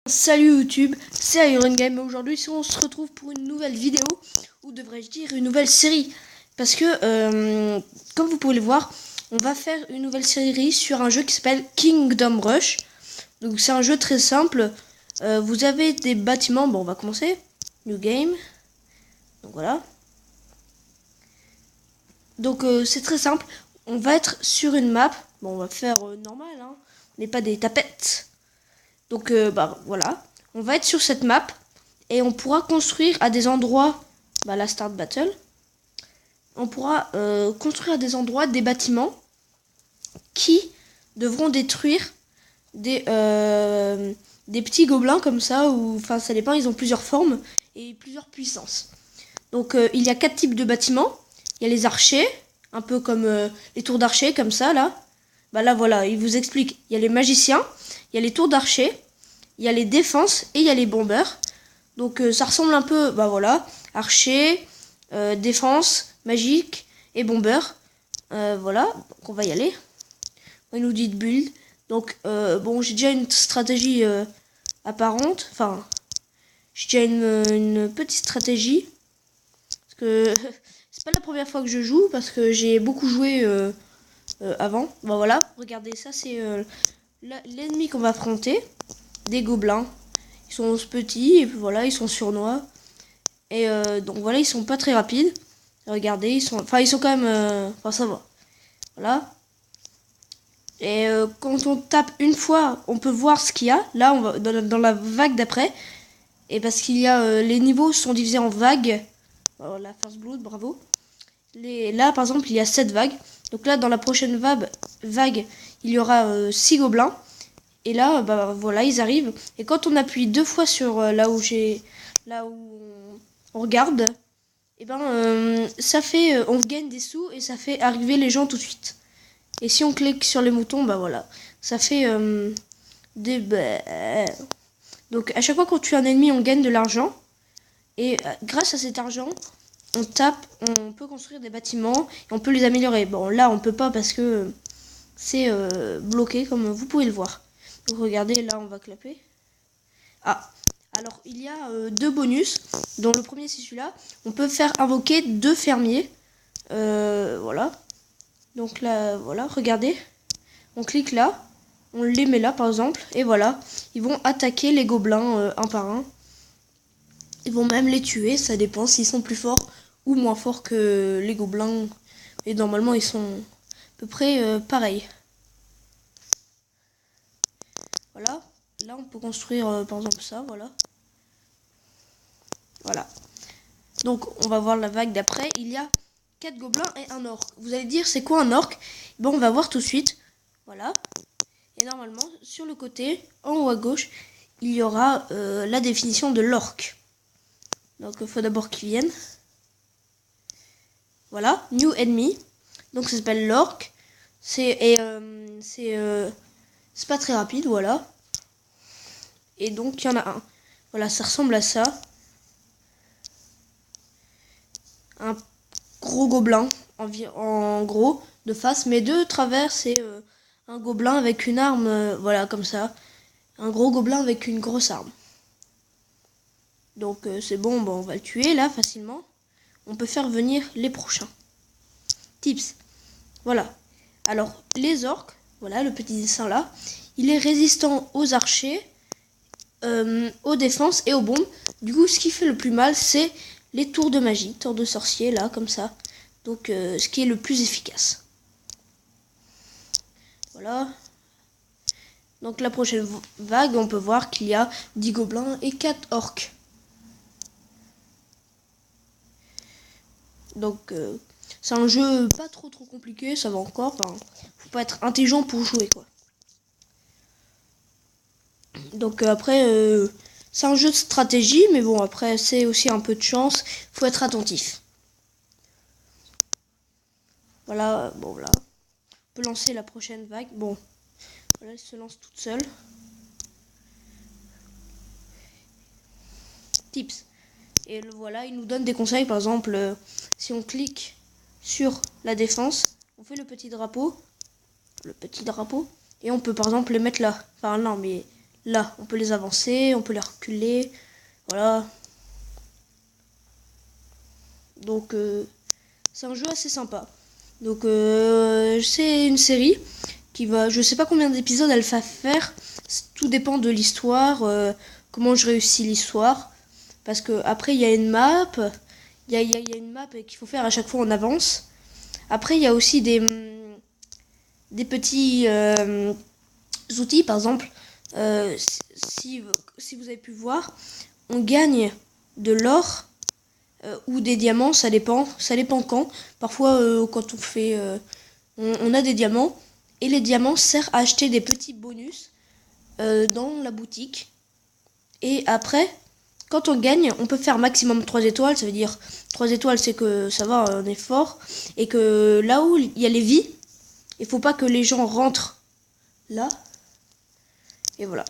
Salut YouTube, c'est Iron Game. Aujourd'hui, on se retrouve pour une nouvelle vidéo, ou devrais-je dire une nouvelle série. Parce que, comme vous pouvez le voir, on va faire une nouvelle série sur un jeu qui s'appelle Kingdom Rush. Donc c'est un jeu très simple. Vous avez des bâtiments. Bon, on va commencer. New Game. Donc voilà. Donc c'est très simple. On va être sur une map. Bon, on va faire normal, hein. On n'est pas des tapettes. Donc voilà, on va être sur cette map et on pourra construire à des endroits, la start battle, on pourra construire à des endroits des bâtiments qui devront détruire des petits gobelins comme ça, ou enfin ça dépend, ils ont plusieurs formes et plusieurs puissances. Donc il y a 4 types de bâtiments. Il y a les archers, un peu comme les tours d'archers comme ça là. Là voilà, il vous explique. Il y a les magiciens, il y a les tours d'archers, il y a les défenses et il y a les bombeurs. Donc ça ressemble un peu, voilà, archer, défense, magique et bomber. Voilà, donc on va y aller. Il nous dit de build. Donc bon, j'ai déjà une stratégie apparente. Enfin, j'ai déjà une petite stratégie. Parce que c'est pas la première fois que je joue, parce que j'ai beaucoup joué avant. Voilà, regardez, ça c'est l'ennemi qu'on va affronter. Des gobelins. Ils sont petits et puis voilà, ils sont sournois. Et donc voilà, ils sont pas très rapides. Regardez, ils sont quand même, ça va. Voilà. Et quand on tape une fois, on peut voir ce qu'il y a. Là, on va dans la vague d'après. Et parce qu'il y a les niveaux sont divisés en vagues. La First Blood, bravo. Là, par exemple, il y a 7 vagues. Donc là, dans la prochaine vague, il y aura 6 gobelins. Et là, voilà, ils arrivent. Et quand on appuie 2 fois sur là où on regarde, et ça fait, on gagne des sous et ça fait arriver les gens tout de suite. Et si on clique sur les moutons, voilà, ça fait des. Donc à chaque fois qu'on tue un ennemi, on gagne de l'argent. Et grâce à cet argent, on peut construire des bâtiments et on peut les améliorer. Bon, là, on peut pas parce que c'est bloqué, comme vous pouvez le voir. Donc regardez, là on va clapper. Alors il y a 2 bonus, dont le premier c'est celui-là. On peut faire invoquer 2 fermiers. Voilà. Donc là, voilà, regardez. On clique là, on les met là par exemple, et voilà. Ils vont attaquer les gobelins un par un. Ils vont même les tuer, ça dépend s'ils sont plus forts ou moins forts que les gobelins. Et normalement ils sont à peu près pareils. Voilà. Là, on peut construire, par exemple, ça, voilà. Voilà. Donc, on va voir la vague d'après. Il y a 4 gobelins et un orc. Vous allez dire, c'est quoi un orc? On va voir tout de suite. Voilà. Et normalement, sur le côté, en haut à gauche, il y aura la définition de l'orc. Donc, il faut d'abord qu'ils viennent. Voilà. New enemy. Donc, ça s'appelle l'orc. C'est pas très rapide, voilà. Et donc, il y en a un. Voilà, ça ressemble à ça. Un gros gobelin, en gros, de face. Mais de travers, c'est un gobelin avec une arme, voilà, comme ça. Un gros gobelin avec une grosse arme. Donc, c'est bon, on va le tuer, là, facilement. On peut faire venir les prochains. Tips. Voilà. Alors, les orques, voilà, le petit dessin là. Il est résistant aux archers, aux défenses et aux bombes. Du coup, ce qui fait le plus mal, c'est les tours de magie, tours de sorcier, là, comme ça. Donc, ce qui est le plus efficace. Voilà. Donc, la prochaine vague, on peut voir qu'il y a 10 gobelins et 4 orques. Donc, c'est un jeu pas trop compliqué, ça va encore. Faut pas être intelligent pour jouer, quoi. Donc, après, c'est un jeu de stratégie, mais bon, après, c'est aussi un peu de chance. Faut être attentif. Voilà, voilà. On peut lancer la prochaine vague. Bon, voilà, elle se lance toute seule. Tips. Et voilà, il nous donne des conseils. Par exemple, si on clique sur la défense, on fait le petit drapeau. Et on peut par exemple les mettre là. Enfin non, mais là, on peut les avancer, on peut les reculer. Voilà. Donc, c'est un jeu assez sympa. Donc, c'est une série qui va... Je sais pas combien d'épisodes elle va faire. Tout dépend de l'histoire, comment je réussis l'histoire. Parce que après il y a une map. Il y a une map qu'il faut faire à chaque fois en avance. Après, il y a aussi des petits outils, par exemple. Si vous avez pu voir, on gagne de l'or ou des diamants, ça dépend quand. Parfois, quand on fait... on a des diamants, et les diamants servent à acheter des petits bonus dans la boutique. Et après, quand on gagne, on peut faire maximum 3 étoiles. Ça veut dire 3 étoiles, c'est que ça va, on est fort. Et que là où il y a les vies, il faut pas que les gens rentrent là. Et voilà.